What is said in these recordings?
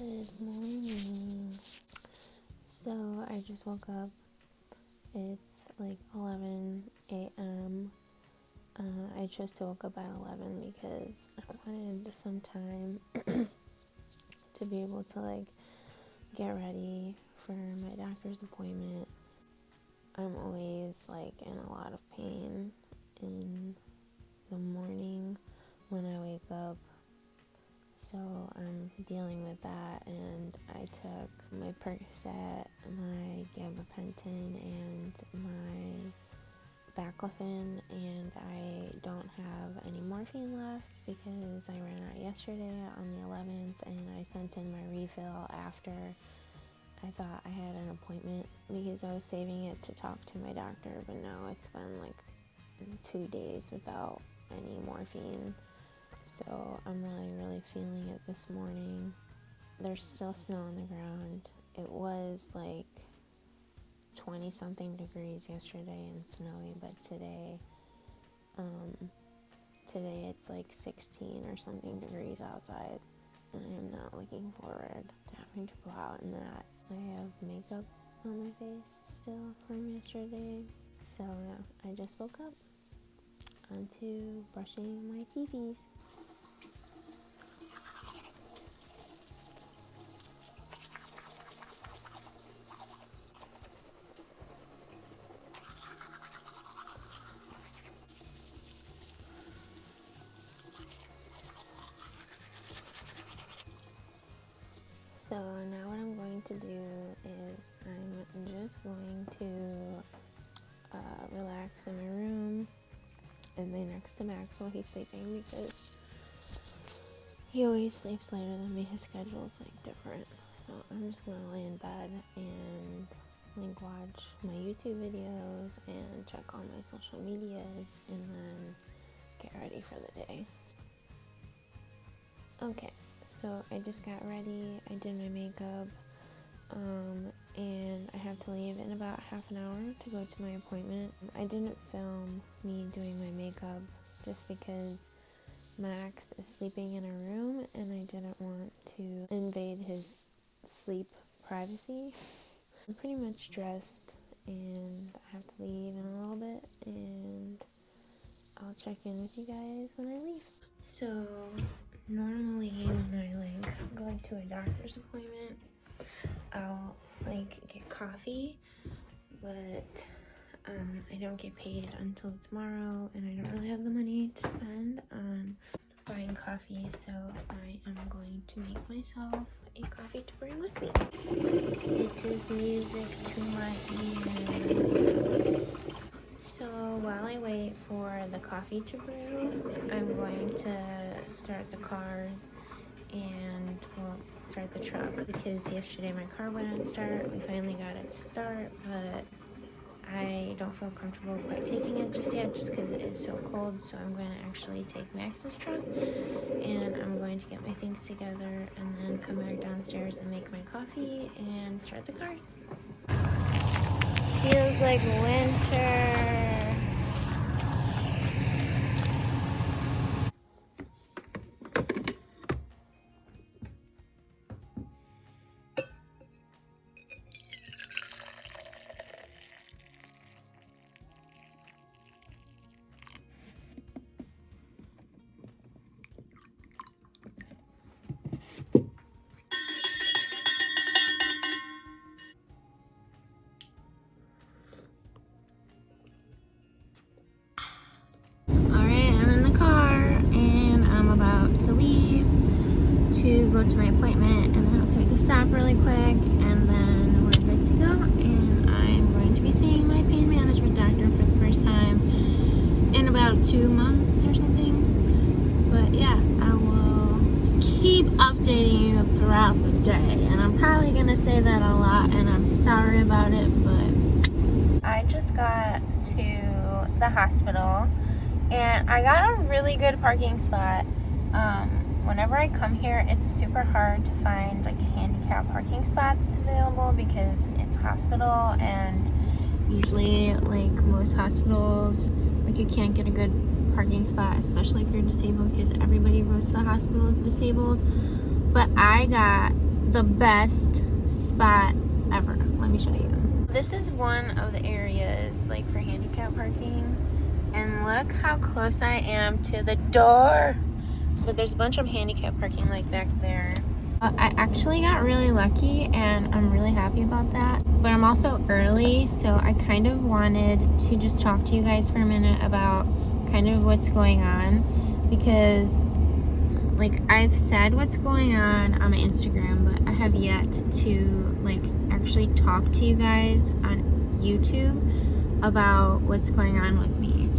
Good morning. So I just woke up. It's like 11 a.m. I chose to wake up at 11 because I wanted some time to be able to like get ready for my doctor's appointment. I'm always like in a lot of pain in the morning when I wake up. So I'm dealing with that, and I took my Percocet, my gabapentin, and my baclofen, and I don't have any morphine left because I ran out yesterday on the 11th, and I sent in my refill after I thought I had an appointment because I was saving it to talk to my doctor, but now it's been like 2 days without any morphine. So I'm really feeling it this morning. There's still snow on the ground. It was like 20 something degrees yesterday and snowy, but today it's like 16 or something degrees outside, and I'm not looking forward to having to go out in that. I have makeup on my face still from yesterday. So yeah, I just woke up. On to brushing my teethies. So now what I'm going to do is I'm just going to relax in my room and lay next to Max while he's sleeping because he always sleeps later than me. His schedule's like different. So I'm just gonna lay in bed and like watch my YouTube videos and check on my social medias and then get ready for the day. Okay. So I just got ready, I did my makeup, and I have to leave in about half an hour to go to my appointment. I didn't film me doing my makeup just because Max is sleeping in a room and I didn't want to invade his sleep privacy. I'm pretty much dressed and I have to leave in a little bit, and I'll check in with you guys when I leave. So normally when I like go to a doctor's appointment, I'll like get coffee, but I don't get paid until tomorrow, and I don't really have the money to spend on buying coffee, so I am going to make myself a coffee to bring with me. It is music to my ears. So while I wait for the coffee to brew, I'm going to start the cars and start the truck because yesterday my car wouldn't start. We finally got it to start, but I don't feel comfortable quite taking it just yet just because it is so cold. So I'm going to actually take Max's truck and I'm going to get my things together and then come back downstairs and make my coffee and start the cars. Feels like winter. To go to my appointment, and then I'll have to make a stop really quick, and then we're good to go, and I'm going to be seeing my pain management doctor for the first time in about 2 months or something. But yeah, I will keep updating you throughout the day, and I'm probably gonna say that a lot, and I'm sorry about it, but I just got to the hospital and I got a really good parking spot. Whenever I come here, it's super hard to find like a handicap parking spot that's available because it's a hospital, and usually like most hospitals, like you can't get a good parking spot, especially if you're disabled, because everybody who goes to the hospital is disabled. But I got the best spot ever. Let me show you. This is one of the areas like for handicap parking, and look how close I am to the door. But there's a bunch of handicap parking like back there. I actually got really lucky and I'm really happy about that. But I'm also early, so I kind of wanted to just talk to you guys for a minute about kind of what's going on, because like I've said what's going on my Instagram, but I have yet to like actually talk to you guys on YouTube about what's going on with me.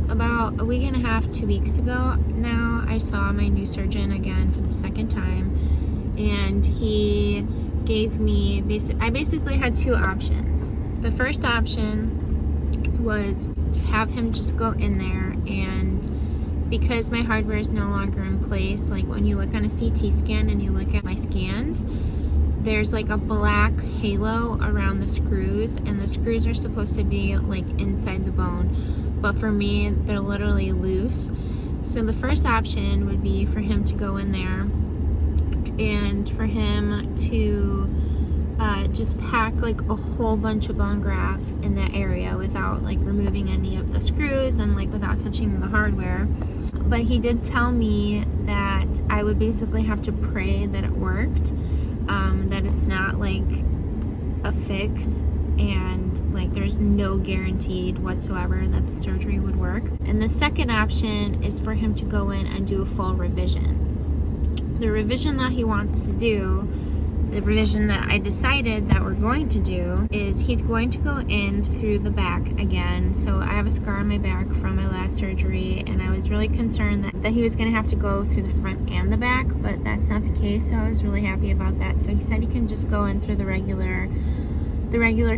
About a week and a half, 2 weeks ago now, I saw my new surgeon again for the second time, and he gave me I basically had two options. The first option was have him just go in there, and because my hardware is no longer in place, like when you look on a CT scan and you look at my scans, there's like a black halo around the screws, and the screws are supposed to be like inside the bone, but for me they're literally loose. So the first option would be for him to go in there and for him to just pack like a whole bunch of bone graft in that area without like removing any of the screws and like without touching the hardware. But he did tell me that I would basically have to pray that it worked, that it's not like a fix, and like there's no guaranteed whatsoever that the surgery would work. And the second option is for him to go in and do a full revision. The revision that he wants to do, the revision that I decided that we're going to do, is he's going to go in through the back again. So I have a scar on my back from my last surgery, and I was really concerned that he was going to have to go through the front and the back, but that's not the case, so I was really happy about that. So he said he can just go in through the regular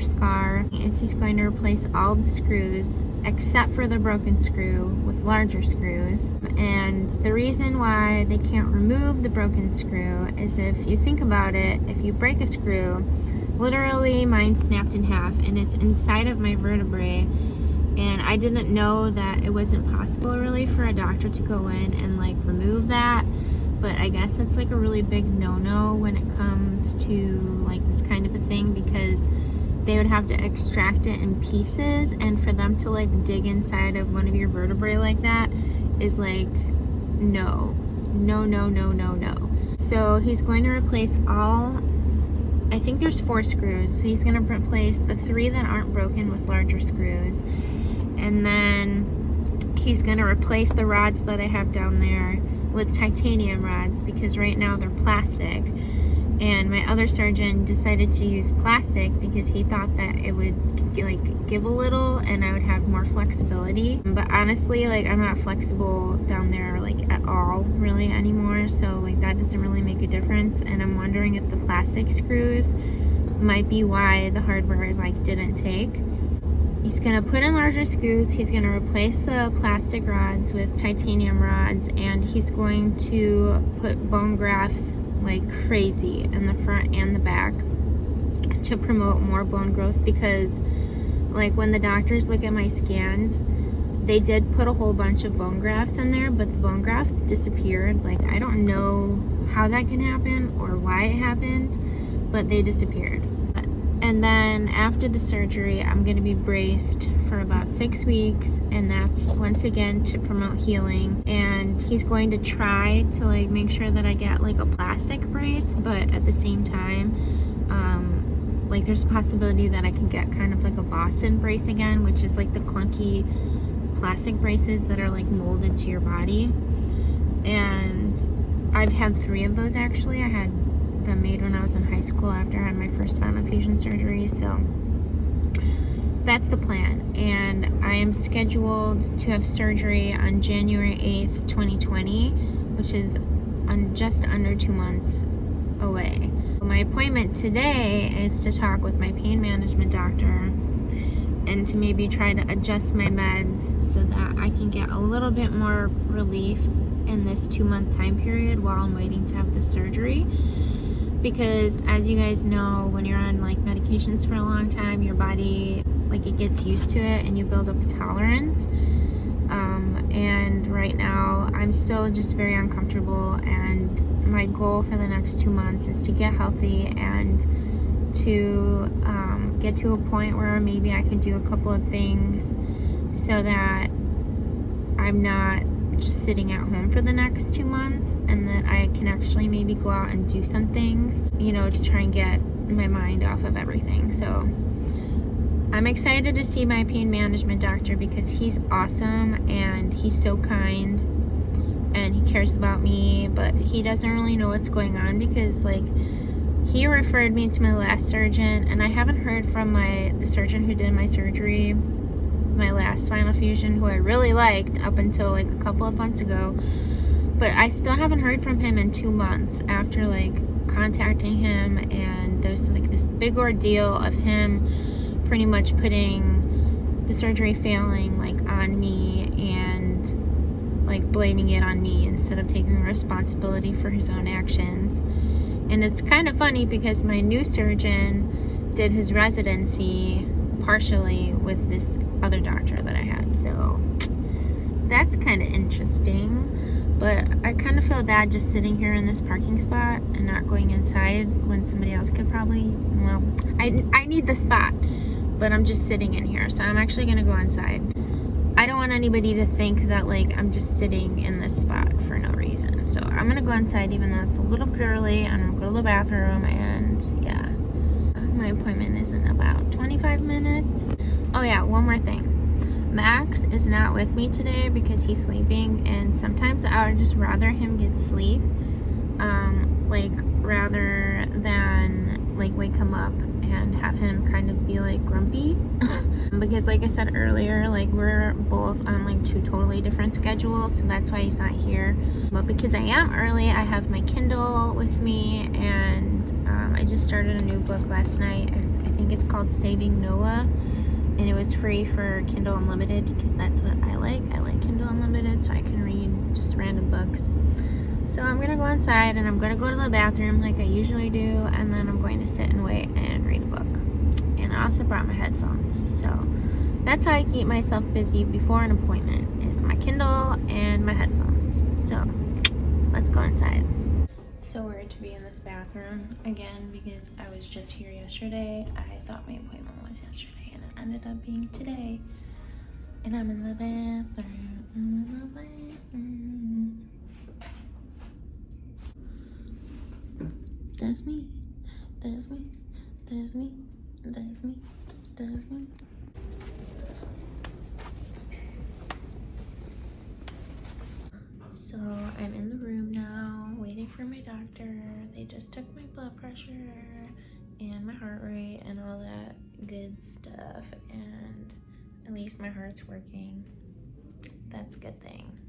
scar. He's going to replace all of the screws except for the broken screw with larger screws. And the reason why they can't remove the broken screw is, if you think about it, if you break a screw, literally mine snapped in half and it's inside of my vertebrae, and I didn't know that it wasn't possible really for a doctor to go in and like remove that. But I guess it's like a really big no-no when it comes to like this kind of a thing, because they would have to extract it in pieces, and for them to like dig inside of one of your vertebrae like that is like no. So he's going to replace all, I think there's 4 screws, so he's going to replace the 3 that aren't broken with larger screws, and then he's going to replace the rods that I have down there with titanium rods, because right now they're plastic, and my other surgeon decided to use plastic because he thought that it would like give a little and I would have more flexibility. But honestly, like I'm not flexible down there like at all really anymore, so like that doesn't really make a difference. And I'm wondering if the plastic screws might be why the hardware like didn't take. He's gonna put in larger screws, he's gonna replace the plastic rods with titanium rods, and he's going to put bone grafts like crazy in the front and the back to promote more bone growth. Because like when the doctors look at my scans, they did put a whole bunch of bone grafts in there, but the bone grafts disappeared. Like I don't know how that can happen or why it happened, but they disappeared. And then after the surgery, I'm going to be braced for about 6 weeks, and that's once again to promote healing. And he's going to try to like make sure that I get like a plastic brace, but at the same time, like there's a possibility that I can get kind of like a Boston brace again, which is like the clunky plastic braces that are like molded to your body. And I've had 3 of those actually. I had them made when I was in high school after I had my first spinal fusion surgery. So that's the plan, and I am scheduled to have surgery on January 8th, 2020, which is just under 2 months away. My appointment today is to talk with my pain management doctor and to maybe try to adjust my meds so that I can get a little bit more relief in this 2-month time period while I'm waiting to have the surgery. Because as you guys know, when you're on like medications for a long time, your body like it gets used to it and you build up a tolerance. And right now I'm still just very uncomfortable, and my goal for the next 2 months is to get healthy and to get to a point where maybe I can do a couple of things so that I'm not just sitting at home for the next 2 months, and that I can actually maybe go out and do some things, you know, to try and get my mind off of everything. So I'm excited to see my pain management doctor because he's awesome and he's so kind and he cares about me, but he doesn't really know what's going on because, like, he referred me to my last surgeon, and I haven't heard from the surgeon who did my surgery, my last spinal fusion, who I really liked up until like a couple of months ago, but I still haven't heard from him in 2 months after like contacting him. And there's like this big ordeal of him pretty much putting the surgery failing like on me and like blaming it on me instead of taking responsibility for his own actions. And it's kind of funny because my new surgeon did his residency partially with this other doctor that I had, so that's kind of interesting. But I kind of feel bad just sitting here in this parking spot and not going inside when somebody else could probably, well, I need the spot, but I'm just sitting in here, so I'm actually gonna go inside. I don't want anybody to think that like I'm just sitting in this spot for no reason, so I'm gonna go inside even though it's a little bit early. I'm gonna go to the bathroom, and yeah, my appointment is in about 25 minutes. Oh yeah, one more thing. Max is not with me today because he's sleeping, and sometimes I would just rather him get sleep, like rather than like wake him up and have him kind of be like grumpy. Because like I said earlier, like we're both on like 2 totally different schedules, so that's why he's not here. But because I am early, I have my Kindle with me, and I just started a new book last night. I think it's called Saving Noah, and it was free for Kindle Unlimited because that's what I like. I like Kindle Unlimited so I can read just random books. So I'm gonna go inside and I'm gonna go to the bathroom like I usually do, and then I'm going to sit and wait and read a book. And I also brought my headphones, so that's how I keep myself busy before an appointment, is my Kindle and my headphones. So let's go inside. It's so weird to be in this bathroom again because I was just here yesterday. I thought my appointment was yesterday and it ended up being today. And I'm in the bathroom, I'm in the bathroom. That's me, that's me, that's me, that's me, that's me. So I'm in the room now, waiting for my doctor. They just took my blood pressure and my heart rate and all that good stuff, and at least my heart's working. That's a good thing.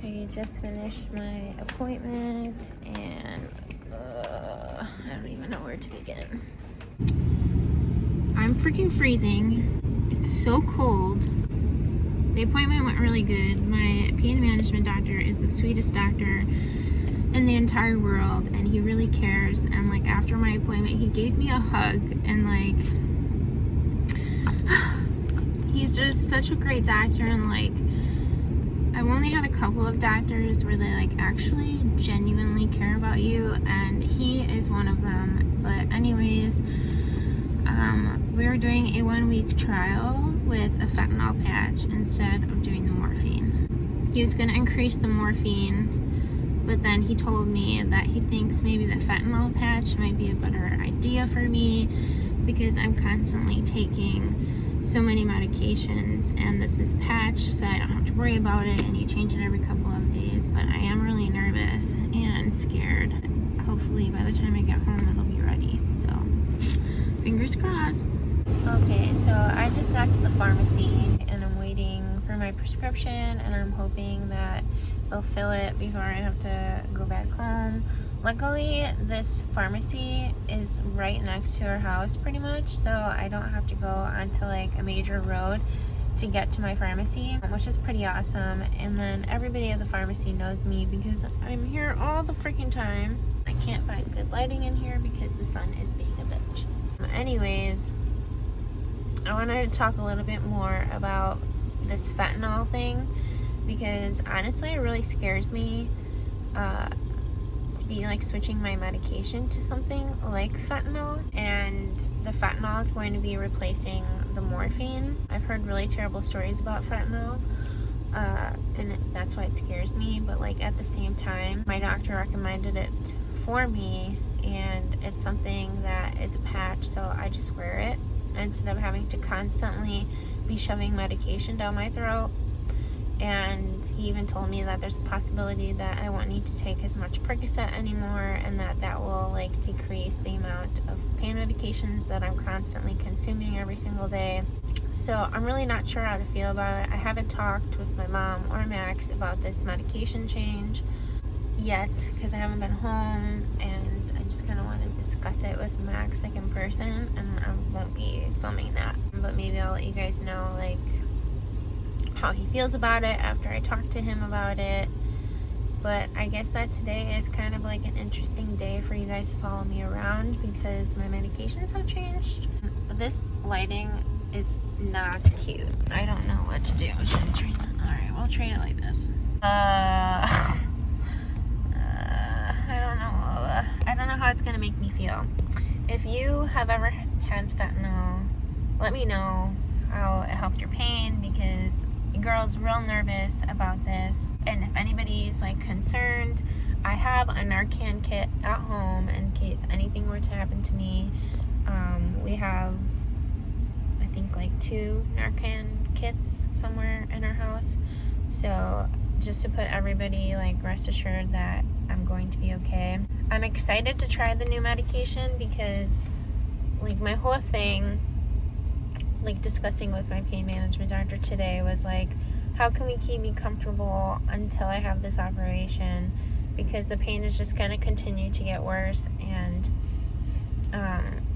I just finished my appointment, and I don't even know where to begin. I'm freaking freezing. It's so cold. The appointment went really good. My pain management doctor is the sweetest doctor in the entire world, and he really cares. And like after my appointment, he gave me a hug, and like he's just such a great doctor. And like I've only had a couple of doctors where they like actually genuinely care about you, and he is one of them. But anyways, we were doing a 1-week trial with a fentanyl patch instead of doing the morphine. He was going to increase the morphine, but then he told me that he thinks maybe the fentanyl patch might be a better idea for me because I'm constantly taking so many medications, and this was patch so I don't have to worry about it, and you change it every couple of days. But I am really nervous and scared. Hopefully by the time I get home it'll be ready, so fingers crossed. Okay, so I just got to the pharmacy and I'm waiting for my prescription, and I'm hoping that they'll fill it before I have to go back home. Luckily, this pharmacy is right next to our house pretty much, so I don't have to go onto like a major road to get to my pharmacy, which is pretty awesome. And then everybody at the pharmacy knows me because I'm here all the freaking time. I can't find good lighting in here because the sun is being a bitch. Anyways, I wanted to talk a little bit more about this fentanyl thing because honestly it really scares me to be like switching my medication to something like fentanyl, and the fentanyl is going to be replacing the morphine. I've heard really terrible stories about fentanyl, and that's why it scares me. But like at the same time, my doctor recommended it for me, and it's something that is a patch, so I just wear it instead of having to constantly be shoving medication down my throat. And he even told me that there's a possibility that I won't need to take as much Percocet anymore, and that will like decrease the amount of pain medications that I'm constantly consuming every single day. So I'm really not sure how to feel about it. I haven't talked with my mom or Max about this medication change yet because I haven't been home, and I just kind of want to discuss it with Max like in person, and I won't be filming that, but maybe I'll let you guys know like how he feels about it after I talk to him about it. But I guess that today is kind of like an interesting day for you guys to follow me around because my medications have changed. This lighting is not cute. I don't know what to do. Should I train it? Alright, we'll train it like this. I don't know how it's gonna make me feel. If you have ever had fentanyl, let me know how it helped your pain, because your girl's real nervous about this. And if anybody's like concerned, I have a Narcan kit at home in case anything were to happen to me. We have, I think, like 2 Narcan kits somewhere in our house. So just to put everybody like rest assured that I'm going to be okay. I'm excited to try the new medication because like my whole thing, like discussing with my pain management doctor today, was like, how can we keep me comfortable until I have this operation, because the pain is just going to continue to get worse, and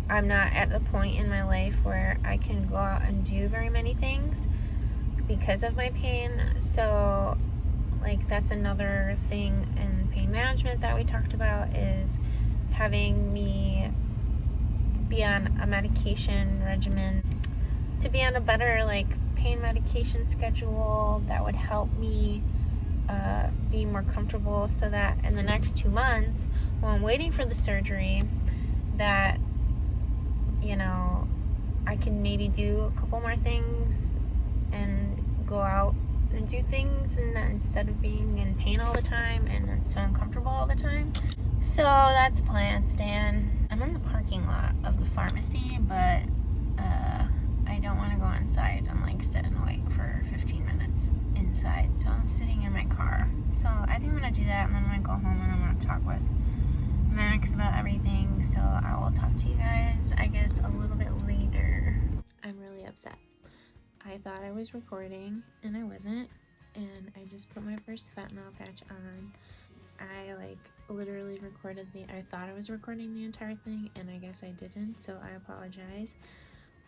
I'm not at the point in my life where I can go out and do very many things because of my pain. So like that's another thing in pain management that we talked about, is having me be on a medication regimen, to be on a better like pain medication schedule that would help me be more comfortable, so that in the next 2 months while I'm waiting for the surgery, that you know I can maybe do a couple more things and go out and do things, and instead of being in pain all the time and so uncomfortable all the time. So that's the plan, Stan. I'm in the parking lot of the pharmacy, but I don't want to go inside and like sit and wait for 15 minutes inside, so I'm sitting in my car. So I think I'm gonna do that, and then I'm gonna go home and I'm gonna talk with Max about everything. So I will talk to you guys, I guess, a little bit later. I'm really upset. I thought I was recording and I wasn't, and I just put my first fentanyl patch on. I like literally recorded I thought I was recording the entire thing, and I guess I didn't, so I apologize.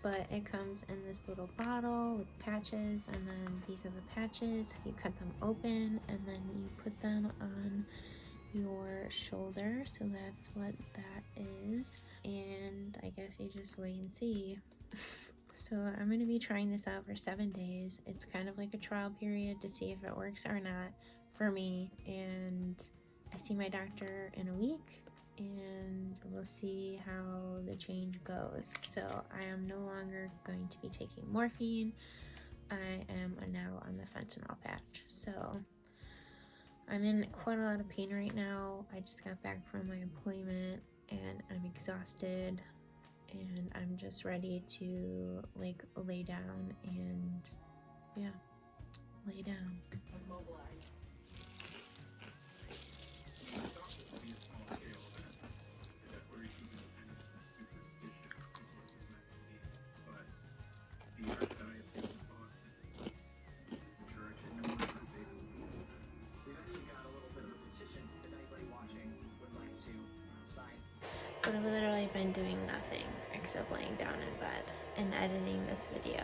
But it comes in this little bottle with patches, and then these are the patches. You cut them open and then you put them on your shoulder, so that's what that is. And I guess you just wait and see. So I'm going to be trying this out for 7 days. It's kind of like a trial period to see if it works or not for me, and I see my doctor in a week, and we'll see how the change goes. So I am no longer going to be taking morphine. I am now on the fentanyl patch. So I'm in quite a lot of pain right now. I just got back from my appointment and I'm exhausted, and I'm just ready to like lay down and lay down. But I've literally been doing nothing except laying down in bed and editing this video.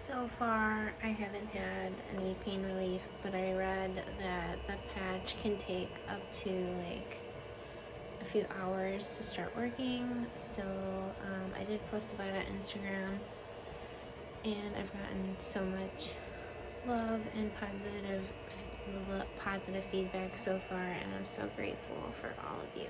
So far, I haven't had any pain relief, but I read that the patch can take up to like a few hours to start working. So I did post about it on Instagram, and I've gotten so much love and positive feedback so far, and I'm so grateful for all of you.